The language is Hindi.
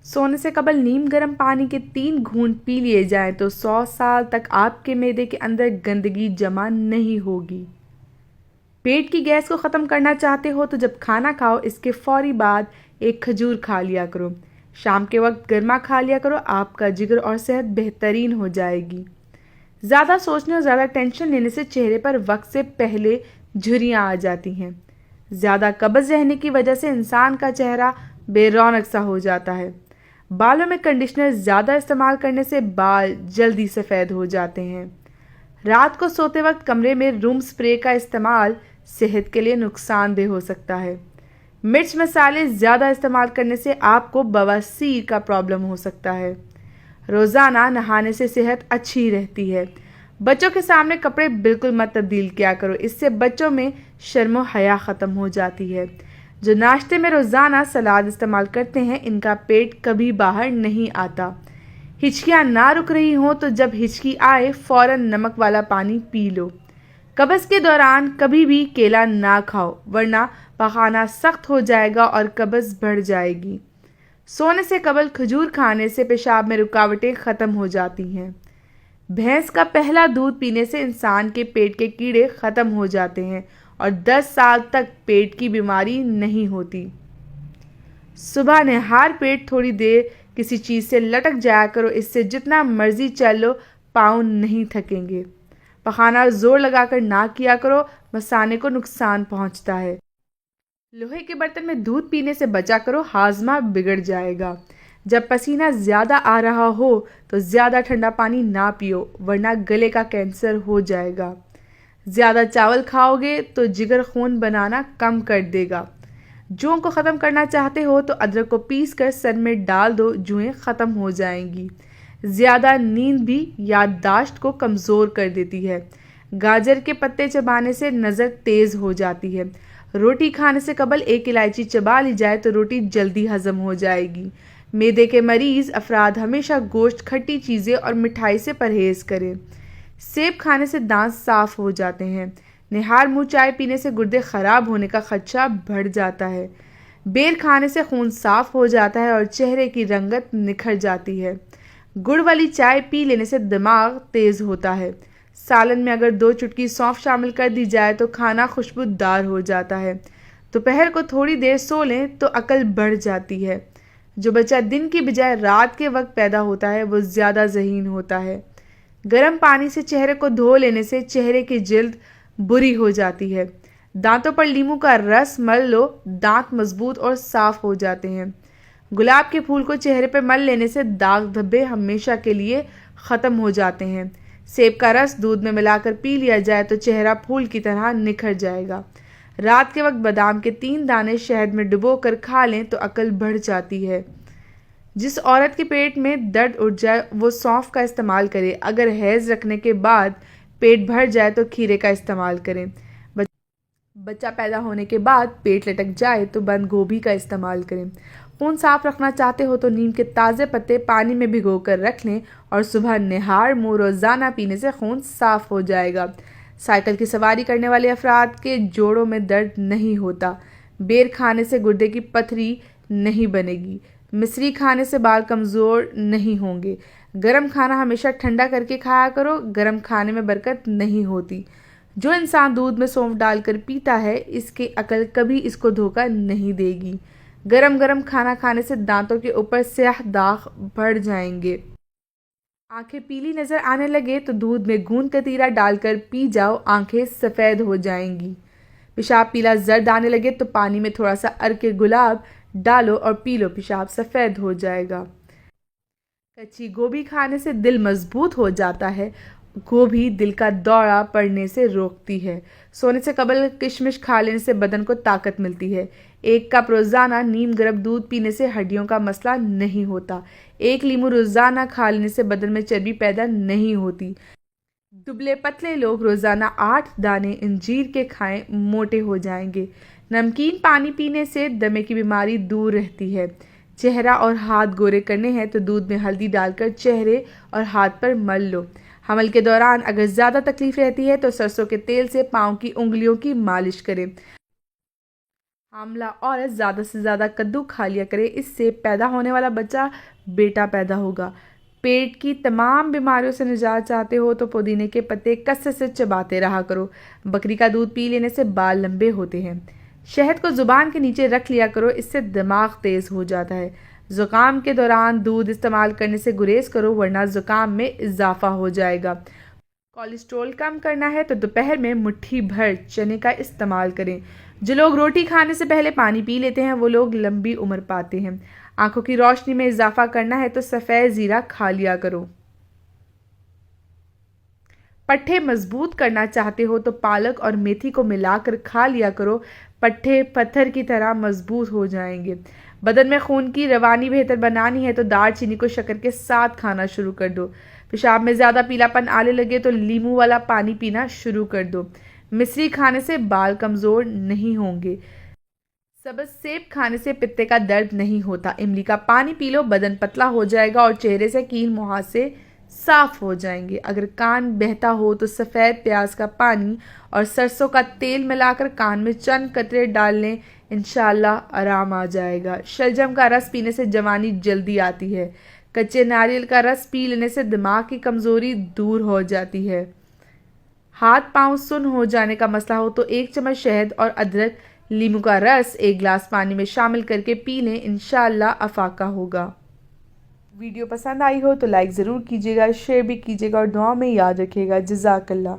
सोने से कबल नीम गर्म पानी के 3 घूंट पी लिए जाएं तो 100 साल तक आपके मैदे के अंदर गंदगी जमा नहीं होगी। पेट की गैस को ख़त्म करना चाहते हो तो जब खाना खाओ इसके फौरी बाद एक खजूर खा लिया करो। शाम के वक्त गर्मा खा लिया करो, आपका जिगर और सेहत बेहतरीन हो जाएगी। ज़्यादा सोचने और ज़्यादा टेंशन लेने से चेहरे पर वक्त से पहले झुर्रियाँ आ जाती हैं। ज़्यादा कब्ज़ रहने की वजह से इंसान का चेहरा बेरौनक सा हो जाता है। बालों में कंडीशनर ज़्यादा इस्तेमाल करने से बाल जल्दी सफ़ेद हो जाते हैं। रात को सोते वक्त कमरे में रूम स्प्रे का इस्तेमाल सेहत के लिए नुकसानदेह हो सकता है। मिर्च मसाले ज़्यादा इस्तेमाल करने से आपको बवासीर का प्रॉब्लम हो सकता है। रोज़ाना नहाने से सेहत अच्छी रहती है। बच्चों के सामने कपड़े बिल्कुल मत तब्दील किया करो, इससे बच्चों में शर्म हया ख़त्म हो जाती है। जो नाश्ते में रोज़ाना सलाद इस्तेमाल करते हैं इनका पेट कभी बाहर नहीं आता। हिचकियाँ ना रुक रही हों तो जब हिचकी आए फ़ौरन नमक वाला पानी पी लो। कब्ज़ के दौरान कभी भी केला ना खाओ वरना पखाना सख्त हो जाएगा और कब्ज़ बढ़ जाएगी। सोने से कबल खजूर खाने से पेशाब में रुकावटें ख़त्म हो जाती हैं। भैंस का पहला दूध पीने से इंसान के पेट के कीड़े ख़त्म हो जाते हैं और 10 साल तक पेट की बीमारी नहीं होती। सुबह निहार पेट थोड़ी देर किसी चीज़ से लटक जाया करो, इससे जितना मर्जी चल लो पाँव नहीं थकेंगे। पखाना जोर लगाकर ना किया करो, मसाने को नुकसान पहुंचता है। लोहे के बर्तन में दूध पीने से बचा करो, हाजमा बिगड़ जाएगा। जब पसीना ज़्यादा आ रहा हो तो ज़्यादा ठंडा पानी ना पियो वरना गले का कैंसर हो जाएगा। ज़्यादा चावल खाओगे तो जिगर खून बनाना कम कर देगा। जुओं को ख़त्म करना चाहते हो तो अदरक को पीस कर सर में डाल दो, जुएं ख़त्म हो जाएंगी। ज़्यादा नींद भी याददाश्त को कमज़ोर कर देती है। गाजर के पत्ते चबाने से नज़र तेज़ हो जाती है। रोटी खाने से कबल एक इलायची चबा ली जाए तो रोटी जल्दी हजम हो जाएगी। मैदे के मरीज़ अफराद हमेशा गोश्त, खट्टी चीज़ें और मिठाई से परहेज़ करें। सेब खाने से दांत साफ हो जाते हैं। निहार मुँह चाय पीने से गुर्दे ख़राब होने का खदशा बढ़ जाता है। बेर खाने से खून साफ हो जाता है और चेहरे की रंगत निखर जाती है। गुड़ वाली चाय पी लेने से दिमाग तेज़ होता है। सालन में अगर 2 चुटकी सौंफ शामिल कर दी जाए तो खाना खुशबूदार हो जाता है। दोपहर को थोड़ी देर सो लें तो अकल बढ़ जाती है। जो बच्चा दिन की बजाय रात के वक्त पैदा होता है वो ज़्यादा ज़हीन होता है। गर्म पानी से चेहरे को धो लेने से चेहरे की जिल्द बुरी हो जाती है। दांतों पर नींबू का रस मल लो, दांत मजबूत और साफ हो जाते हैं। गुलाब के फूल को चेहरे पर मल लेने से दाग धब्बे हमेशा के लिए ख़त्म हो जाते हैं। सेब का रस दूध में मिलाकर पी लिया जाए तो चेहरा फूल की तरह निखर जाएगा। रात के वक्त बादाम के 3 दाने शहद में डुबो कर खा लें तो अकल बढ़ जाती है। जिस औरत के पेट में दर्द उठ जाए वो सौंफ का इस्तेमाल करे। अगर हैज़ रखने के बाद पेट भर जाए तो खीरे का इस्तेमाल करें। बच्चा पैदा होने के बाद पेट लटक जाए तो बंद गोभी का इस्तेमाल करें। खून साफ रखना चाहते हो तो नीम के ताज़े पत्ते पानी में भिगोकर रख लें और सुबह निहार मुँह रोज़ाना पीने से खून साफ हो जाएगा। साइकिल की सवारी करने वाले अफराद के जोड़ों में दर्द नहीं होता। बेर खाने से गुर्दे की पथरी नहीं बनेगी। मिश्री खाने से बाल कमज़ोर नहीं होंगे। गर्म खाना हमेशा ठंडा करके खाया करो, गर्म खाने में बरकत नहीं होती। जो इंसान दूध में सौंफ डालकर पीता है इसकी अकल कभी इसको धोखा नहीं देगी। गरम गरम खाना खाने से दांतों के ऊपर स्याह दाग बढ़ जाएंगे। आंखें पीली नजर आने लगे तो दूध में गूंद कतीरा डालकर पी जाओ, आंखें सफ़ेद हो जाएंगी। पेशाब पीला जर्द आने लगे तो पानी में थोड़ा सा अर्के गुलाब डालो और पी लो, पेशाब सफ़ेद हो जाएगा। कच्ची गोभी खाने से दिल मजबूत हो जाता है। गोभी दिल का दौरा पड़ने से रोकती है। सोने से कबल किशमिश खा लेने से बदन को ताकत मिलती है। 1 कप रोज़ाना नीम गर्म दूध पीने से हड्डियों का मसला नहीं होता। 1 लीमू रोज़ाना खा लेने से बदन में चर्बी पैदा नहीं होती। दुबले पतले लोग रोज़ाना 8 दाने अंजीर के खाएं, मोटे हो जाएंगे। नमकीन पानी पीने से दमे की बीमारी दूर रहती है। चेहरा और हाथ गोरे करने हैं तो दूध में हल्दी डालकर चेहरे और हाथ पर मल लो। हमल के दौरान अगर ज़्यादा तकलीफ रहती है तो सरसों के तेल से पाँव की उंगलियों की मालिश करें। हामला औरत ज़्यादा से ज़्यादा कद्दू खा लिया करे, इससे पैदा होने वाला बच्चा बेटा पैदा होगा। पेट की तमाम बीमारियों से निजात चाहते हो तो पुदीने के पत्ते कसरत से चबाते रहा करो। बकरी का दूध पी लेने से बाल लंबे होते हैं। शहद को ज़ुबान के नीचे रख लिया करो, इससे दिमाग तेज़ हो जाता है। ज़ुकाम के दौरान दूध इस्तेमाल करने से गुरेज करो, वरना ज़ुकाम में इजाफा हो जाएगा। कोलेस्ट्रॉल कम करना है तो दोपहर में मुट्ठी भर चने का इस्तेमाल करें। जो लोग रोटी खाने से पहले पानी पी लेते हैं वो लोग लंबी उम्र पाते हैं। आंखों की रोशनी में इजाफा करना है तो सफ़ेद ज़ीरा खा लिया करो। पट्ठे मजबूत करना चाहते हो तो पालक और मेथी को मिलाकर खा लिया करो। पट्ठे पत्थर की तरह मजबूत हो जाएंगे। बदन में खून की रवानी बेहतर बनानी है तो दालचीनी को शक्कर के साथ खाना शुरू कर दो। पेशाब में ज़्यादा पीलापन आने लगे तो नींबू वाला पानी पीना शुरू कर दो। मिश्री खाने से बाल कमज़ोर नहीं होंगे। सब्ज़ सेब खाने से पित्ते का दर्द नहीं होता। इमली का पानी पी लो, बदन पतला हो जाएगा और चेहरे से कील मुहासे साफ हो जाएंगे। अगर कान बहता हो तो सफ़ेद प्याज का पानी और सरसों का तेल मिलाकर कान में चंद कतरे डाल लें, इंशाल्लाह आराम आ जाएगा। शलजम का रस पीने से जवानी जल्दी आती है। कच्चे नारियल का रस पी लेने से दिमाग की कमज़ोरी दूर हो जाती है। हाथ पांव सुन्न हो जाने का मसला हो तो 1 चम्मच शहद और अदरक लीमू का रस 1 गिलास पानी में शामिल करके पी लें, इंशाअल्लाह अफाका होगा। वीडियो पसंद आई हो तो लाइक ज़रूर कीजिएगा, शेयर भी कीजिएगा और दुआ में याद रखिएगा। जज़ाकल्लाह।